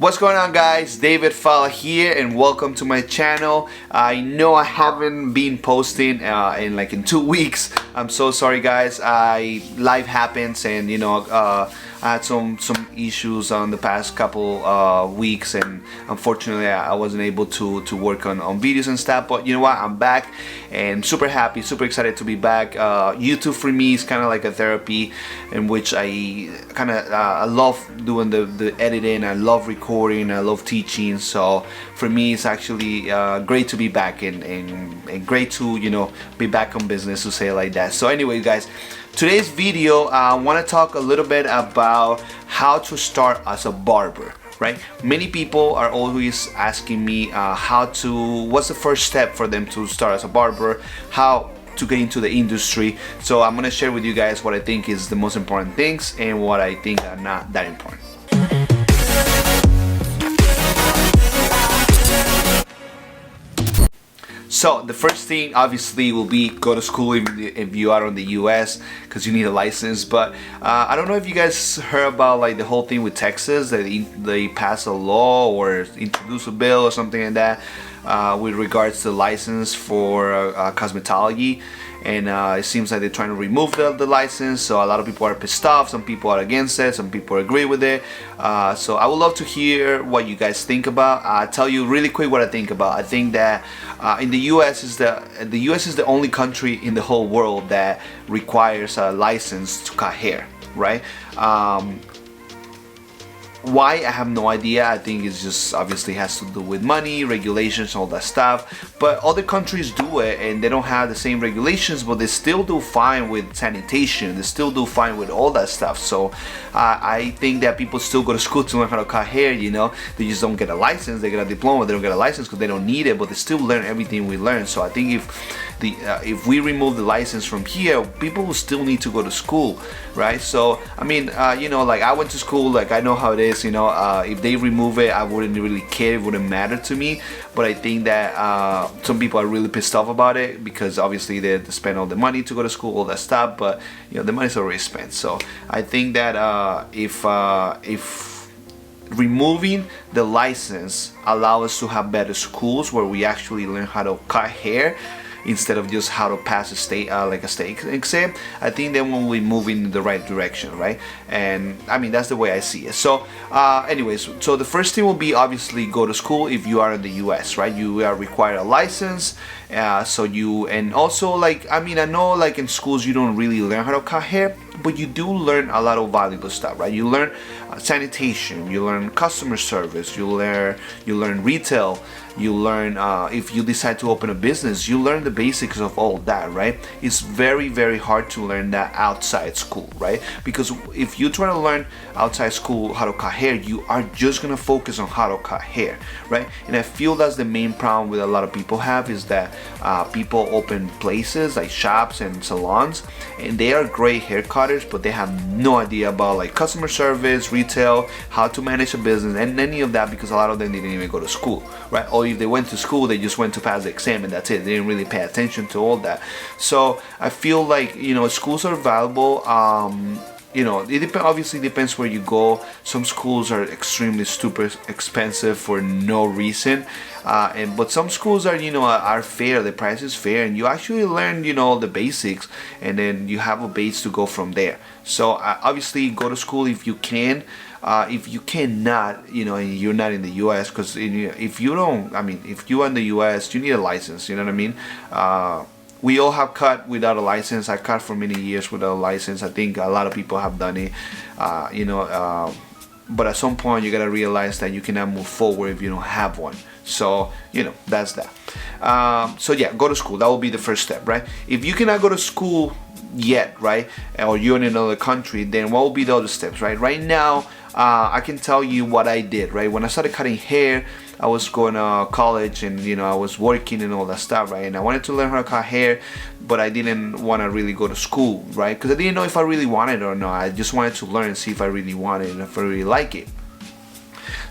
What's going on, guys? Falla here and welcome to my channel. I know I haven't been posting in 2 weeks. I'm so sorry, guys. Life happens, and I had some issues on the past couple weeks, and unfortunately I wasn't able to work on videos and stuff. But you know what, I'm back and super happy, super excited to be back. YouTube for me is kind of like a therapy in which I love doing the editing, I love recording, I love teaching. So for me it's actually great to be back and great to be back on business, to say it like that. So anyway, guys, today's video I want to talk a little bit about how to start as a barber, right? Many people are always asking me what's the first step for them to start as a barber, how to get into the industry. So I'm gonna share with you guys what I think is the most important things and what I think are not that important. So the first thing obviously will be go to school if you are in the US, because you need a license. But I don't know if you guys heard about like the whole thing with Texas, that they passed a law or introduced a bill or something like that with regards to license for cosmetology. And it seems like they're trying to remove the license, so a lot of people are pissed off. Some people are against it, some people agree with it. So I would love to hear what you guys think about. I'll tell you really quick what I think about. I think that in the US is the only country in the whole world that requires a license to cut hair, right? Why? I have no idea. I think it's just obviously has to do with money, regulations, all that stuff. But other countries do it and they don't have the same regulations, but they still do fine with sanitation. They still do fine with all that stuff. So I think that people still go to school to learn how to cut hair. They just don't get a license. They get a diploma. They don't get a license because they don't need it, but they still learn everything we learn. So I think if we remove the license from here, people will still need to go to school, right? So I mean, like I went to school, like I know how it is. If they remove it, I wouldn't really care. It wouldn't matter to me. But I think that some people are really pissed off about it because obviously they spend all the money to go to school, all that stuff. But the money's already spent. So I think that if removing the license allow us to have better schools where we actually learn how to cut hair, instead of just how to pass a state exam, I think then we'll be moving in the right direction, right? And I mean, that's the way I see it. So anyways, so the first thing will be obviously go to school if you are in the US, right? You are required a license. And also, like, I mean, I know like in schools you don't really learn how to cut hair, but you do learn a lot of valuable stuff, right? You learn sanitation, you learn customer service, you learn retail, you learn if you decide to open a business, you learn the basics of all that, right? It's very, very hard to learn that outside school, right? Because if you try to learn outside school how to cut hair, you are just gonna focus on how to cut hair, right? And I feel that's the main problem with a lot of people have, is that people open places like shops and salons, and they are great hair cutters, but they have no idea about like customer service, retail, how to manage a business, and any of that, because a lot of them didn't even go to school, right? Or if they went to school, they just went to pass the exam and that's it. They didn't really pay attention to all that. So I feel like schools are valuable. It obviously depends where you go. Some schools are extremely super expensive for no reason, but some schools are fair. The price is fair, and you actually learn the basics, and then you have a base to go from there. So obviously go to school if you can. If you cannot, and you're not in the US, because if you are in the US, you need a license. You know what I mean? We all have cut without a license. I cut for many years without a license. I think a lot of people have done it, but at some point you gotta realize that you cannot move forward if you don't have one. So that's that. So yeah, go to school. That will be the first step, right? If you cannot go to school yet, right, or you're in another country, then what will be the other steps, right? Right now, I can tell you what I did, right? When I started cutting hair, I was going to college, and I was working and all that stuff, right? And I wanted to learn how to cut hair, but I didn't want to really go to school, right? Because I didn't know if I really wanted it or not. I just wanted to learn and see if I really wanted it and if I really like it.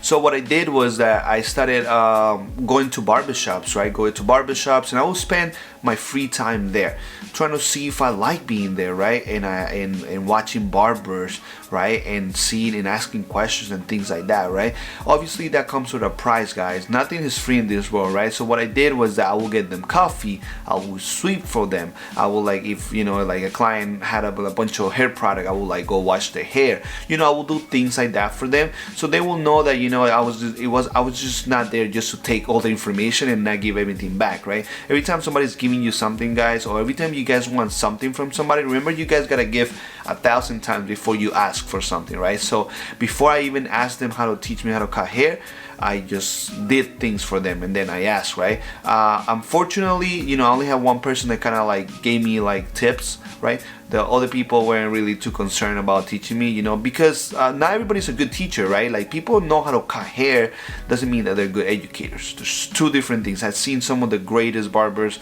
So what I did was that I started going to barbershops, right? Going to barbershops, and I would spend my free time there, trying to see if I like being there, right? And watching barbers, right? And seeing and asking questions and things like that, right? Obviously that comes with a price, guys. Nothing is free in this world, right? So what I did was that I will get them coffee, I will sweep for them, I will, like, if you know, like a client had a bunch of hair product, I will like go wash their hair, you know, I will do things like that for them, so they will know that, you know, I was just not there just to take all the information and not give everything back, right? Every time somebody's giving you something, guys, or every time you guys want something from somebody, remember, you guys gotta give 1,000 times before you ask for something, right? So before I even asked them how to teach me how to cut hair, I just did things for them, and then I asked, right? Unfortunately, you know, I only have one person that kind of like gave me like tips, right? The other people weren't really too concerned about teaching me, you know, because not everybody's a good teacher, right? Like, people know how to cut hair doesn't mean that they're good educators. There's two different things. I've seen some of the greatest barbers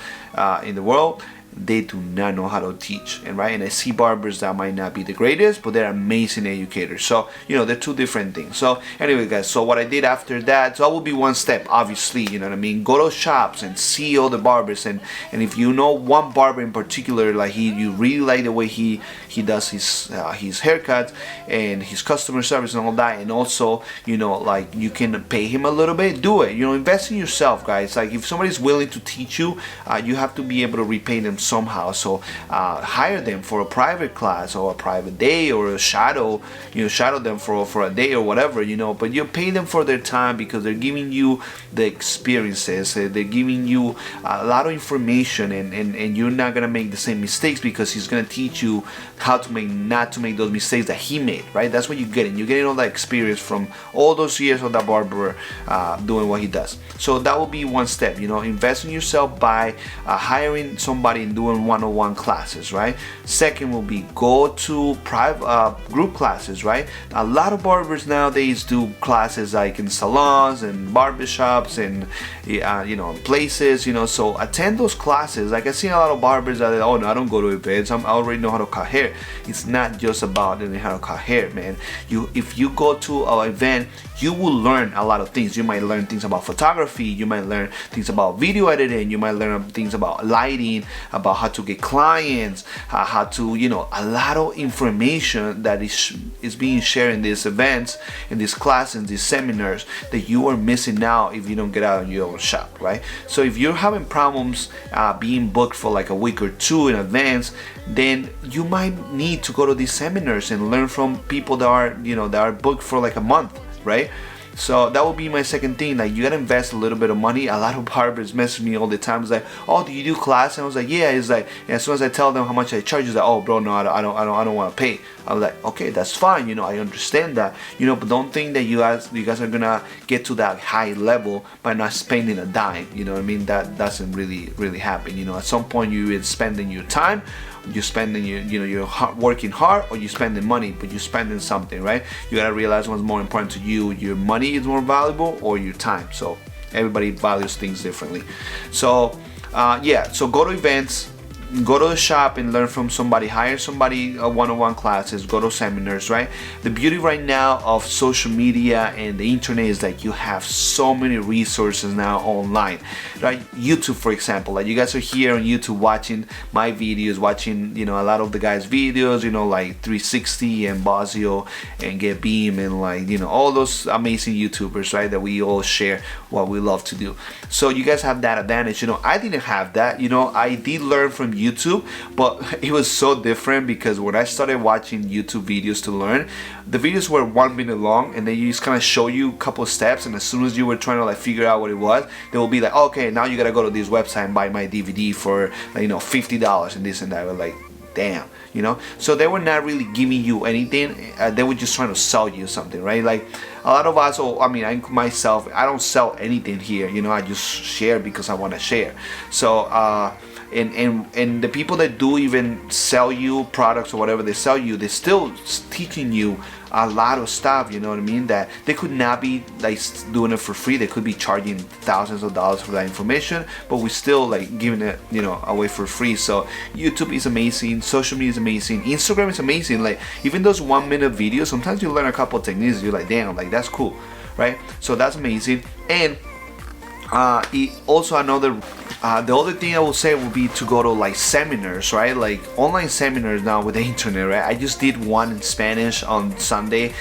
in the world. They do not know how to teach, and right, and I see barbers that might not be the greatest, but they're amazing educators. So, you know, they're two different things. So anyway, guys, so what I did after that, so that will be one step, obviously, you know what I mean, go to shops and see all the barbers, and if you know one barber in particular, like you really like the way he does his haircuts and his customer service and all that, and also, you know, like, you can pay him a little bit, do it, you know, invest in yourself, guys. Like, if somebody's willing to teach you, you have to be able to repay them somehow. So hire them for a private class or a private day or a shadow, you know, shadow them for a day or whatever, you know, but you pay them for their time because they're giving you the experiences, they're giving you a lot of information, and you're not gonna make the same mistakes because he's gonna teach you how to not to make those mistakes that he made, right? That's what you're getting all that experience from all those years of that barber doing what he does. So that will be one step, you know, invest in yourself by hiring somebody and doing one-on-one classes, right? Second will be go to private group classes, right? A lot of barbers nowadays do classes like in salons and barbershops and you know, places, you know, so attend those classes. Like, I see a lot of barbers that, oh no, I don't go to events, I already know how to cut hair. It's not just about learning how to cut hair, man. If you go to an event, you will learn a lot of things. You might learn things about photography, you might learn things about video editing, you might learn things about lighting, about how to get clients, how to, you know, a lot of information that is being shared in these events, in these classes, in these seminars, that you are missing out if you don't get out of your own shop, right? So if you're having problems being booked for like a week or two in advance, then you might need to go to these seminars and learn from people that are, you know, that are booked for like a month, right? So that would be my second thing. Like, you gotta invest a little bit of money. A lot of barbers message me all the time. It's like, oh, do you do class? And I was like, yeah. It's like, and as soon as I tell them how much I charge, it's like, oh, bro, no, I don't want to pay. I was like, okay, that's fine. You know, I understand that. You know, but don't think that you guys are gonna get to that high level by not spending a dime. You know what I mean? That doesn't really happen. You know, at some point you're spending your time, you're spending you're working hard, or you're spending money, but you're spending something, right? You gotta realize what's more important to you. Your money is more valuable, or your time. So everybody values things differently. So yeah, so go to events, go to the shop and learn from somebody, hire somebody, one-on-one classes, go to seminars, right? The beauty right now of social media and the internet is that you have so many resources now online, right? YouTube, for example, like you guys are here on YouTube watching my videos, watching, you know, a lot of the guys' videos, you know, like 360 and Bosio and Get Beam and, like, you know, all those amazing YouTubers, right, that we all share what we love to do. So you guys have that advantage. You know, I didn't have that. You know, I did learn from YouTube, but it was so different because when I started watching YouTube videos to learn, the videos were 1 minute long, and they just kind of show you a couple of steps, and as soon as you were trying to like figure out what it was, they will be like, okay, now you gotta go to this website and buy my DVD for, like, you know, $50 and this and that. We're like, damn, you know. So they were not really giving you anything. They were just trying to sell you something, right? Like a lot of us, I mean, I myself, I don't sell anything here, you know. I just share because I want to share. So and the people that do even sell you products or whatever they sell you, they're still teaching you a lot of stuff, you know what I mean, that they could not be like doing it for free. They could be charging thousands of dollars for that information, but we're still like giving it, you know, away for free. So YouTube is amazing, social media is amazing, Instagram is amazing. Like even those 1 minute videos, sometimes you learn a couple of techniques, you're like, damn, like that's cool, right? So that's amazing. And also another The other thing I will say would be to go to like seminars, right? Like online seminars now with the internet, right? I just did one in Spanish on Sunday.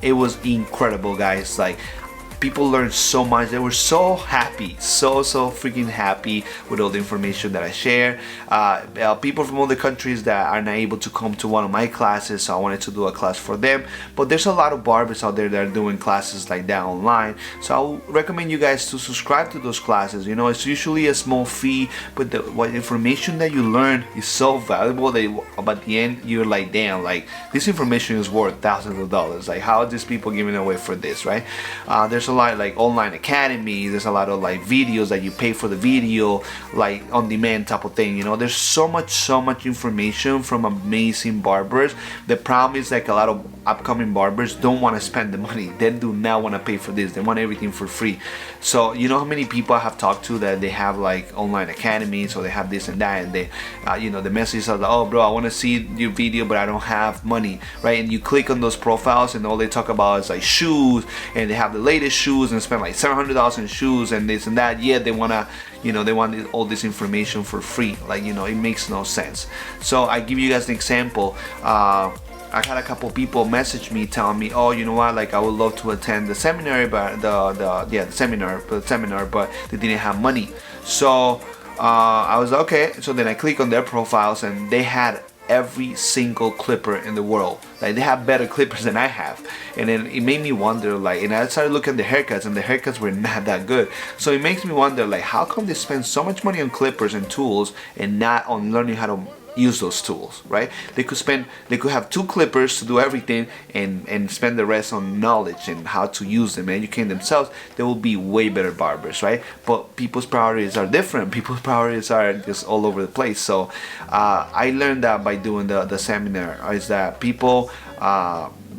It was incredible, guys. Like, people learned so much. They were so happy, so freaking happy with all the information that I share. People from other countries that are not able to come to one of my classes, so I wanted to do a class for them. But there's a lot of barbers out there that are doing classes like that online, so I would recommend you guys to subscribe to those classes. You know, it's usually a small fee, but what information that you learn is so valuable that at the end you're like, damn, like this information is worth thousands of dollars. Like, how are these people giving away for this, right? There's a lot like online academy, there's a lot of like videos that you pay for the video, like on demand type of thing. You know, there's so much information from amazing barbers. The problem is like a lot of upcoming barbers don't want to spend the money. They do not want to pay for this. They want everything for free. So you know how many people I have talked to that they have like online academies, or they have this and that, and they you know, the messages are like, oh bro, I want to see your video but I don't have money, right? And you click on those profiles and all they talk about is like shoes, and they have the latest shoes and spend like $700 in shoes and this and that. Yeah, they wanna, you know, they want all this information for free. Like, you know, it makes no sense. So I give you guys an example. I had a couple people message me telling me, oh, you know what, like I would love to attend the seminar, but the seminar, but they didn't have money. So I was like, okay. So then I click on their profiles and they had every single clipper in the world. Like, they have better clippers than I have. And then it made me wonder, like, and I started looking at the haircuts, and the haircuts were not that good. So it makes me wonder, like, how come they spend so much money on clippers and tools and not on learning how to use those tools, right? They could have 2 clippers to do everything and spend the rest on knowledge and how to use them and educate themselves. They will be way better barbers, right? But people's priorities are different. People's priorities are just all over the place. So I learned that by doing the seminar, is that people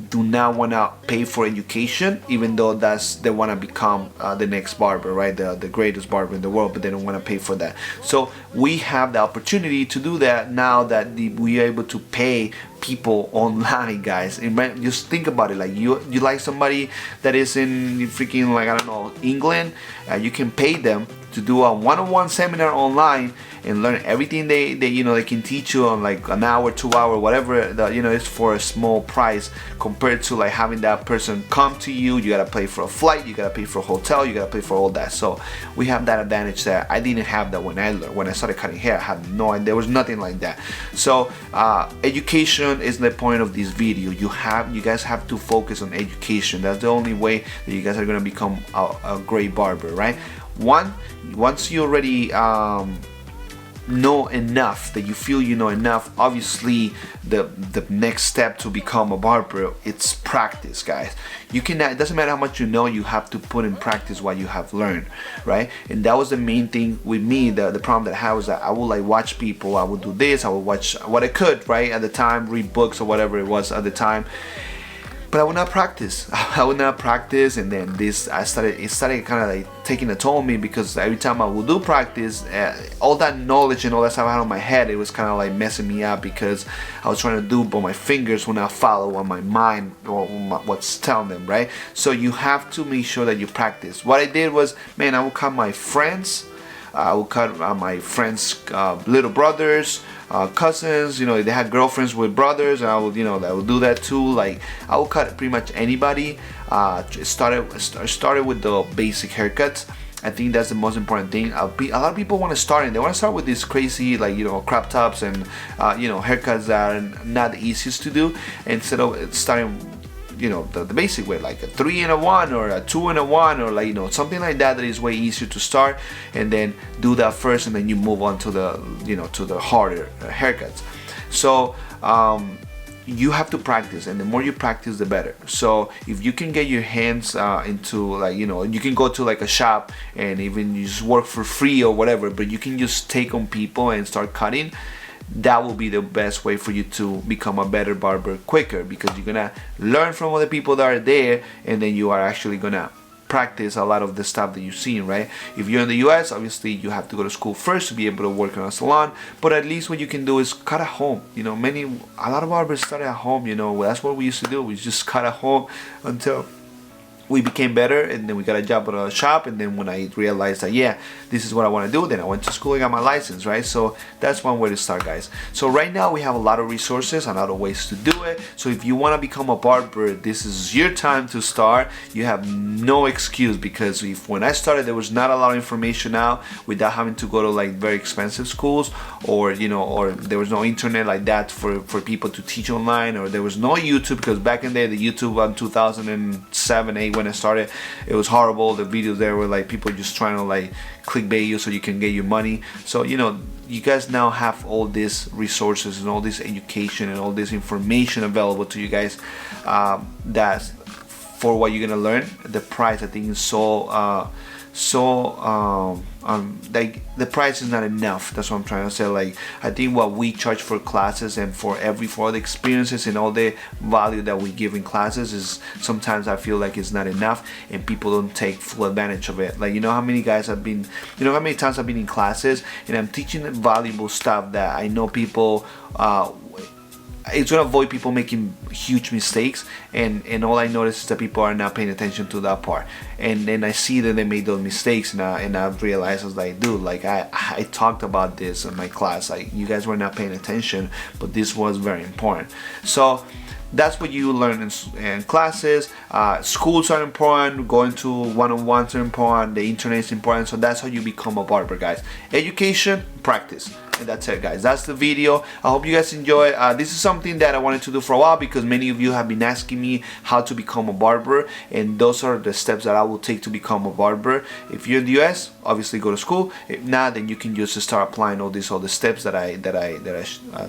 do not want to pay for education, even though they want to become the next barber, right? The greatest barber in the world, but they don't want to pay for that. So we have the opportunity to do that now that we are able to pay people online, guys. Just think about it. Like, you like somebody that is in freaking, like, I don't know, England, you can pay them to do a one-on-one seminar online and learn everything they you know, they can teach you on like an hour, 2 hour, whatever, you know, it's for a small price, compared to like having that person come to you. You gotta pay for a flight, you gotta pay for a hotel, you gotta pay for all that. So we have that advantage that I didn't have that when I started cutting hair. I had no idea. There was nothing like that. So education is the point of this video. You guys have to focus on education. That's the only way that you guys are gonna become a great barber, right? Once you already know enough, that you feel you know enough, obviously the next step to become a barber, it's practice, guys. You cannot, it doesn't matter how much you know, you have to put in practice what you have learned, right? And that was the main thing with me. The problem that I had was that I would like watch people, I would do this, I would watch what I could, right, at the time, read books or whatever it was at the time, but I would not practice. And then it started kind of like taking a toll on me, because every time I would do practice, all that knowledge and all that stuff I had on my head, it was kind of like messing me up, because I was trying to do, but my fingers would not follow what my mind or what's telling them, right? So you have to make sure that you practice. What I did was, man, I would cut my friends, little brothers, cousins, you know, they had girlfriends with brothers, and I would do that too. Like, I would cut pretty much anybody. Started with the basic haircuts. I think that's the most important thing. A lot of people want to start, and they want to start with these crazy, like, you know, crop tops and you know, haircuts that are not the easiest to do, instead of starting, you know, the basic way, like a 3-in-1 or a 2-in-1, or like, you know, something like that is way easier to start, and then do that first, and then you move on to the, you know, to the harder haircuts. So you have to practice, and the more you practice, the better. So if you can get your hands into, like, you know, you can go to like a shop and even you just work for free or whatever, but you can just take on people and start cutting. That will be the best way for you to become a better barber quicker, because you're gonna learn from other people that are there, and then you are actually gonna practice a lot of the stuff that you've seen, right? If you're in the US, obviously you have to go to school first to be able to work in a salon, but at least what you can do is cut at home. You know, a lot of barbers started at home, you know, that's what we used to do. We just cut at home until we became better, and then we got a job at a shop. And then when I realized that, yeah, this is what I want to do, then I went to school and got my license, right? So that's one way to start, guys. So right now we have a lot of resources and a lot of ways to do it. So if you want to become a barber, this is your time to start. You have no excuse, because when I started, there was not a lot of information out, without having to go to like very expensive schools, or or there was no internet like that for people to teach online, or there was no YouTube, because back in the day, the YouTube on 2007, 8, when I started, it was horrible. The videos there were like people just trying to like clickbait you so you can get your money. So you guys now have all these resources and all this education and all this information available to you guys. That's for what you're gonna learn. The price, I think, is like the price is not enough. That's what I'm trying to say. Like, I think what we charge for classes and for all the experiences and all the value that we give in classes is, sometimes I feel like it's not enough, and people don't take full advantage of it. Like, how many times I've been in classes and I'm teaching valuable stuff that I know people it's gonna avoid people making huge mistakes, and all I notice is that people are not paying attention to that part, and then I see that they made those mistakes, and I've realized, I was like, dude, like I talked about this in my class, like you guys were not paying attention, but this was very important. So that's what you learn in classes. Schools are important, going to one-on-ones are important, the internet is important. So that's how you become a barber, guys. Education, practice. And that's it, guys. That's the video. I hope you guys enjoy. This is something that I wanted to do for a while, because many of you have been asking me how to become a barber, and those are the steps that I will take to become a barber. If you're in the US, obviously go to school. If not, then you can just start applying all the steps that I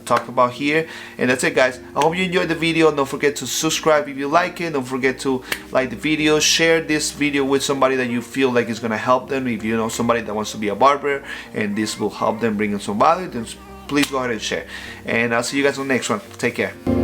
talked about here. And that's it, guys. I hope you enjoyed the video. Don't forget to subscribe if you like it. Don't forget to like the video. Share this video with somebody that you feel like is gonna help them. If you know somebody that wants to be a barber and this will help them bring in some value, then please go ahead and share. And I'll see you guys on the next one. Take care.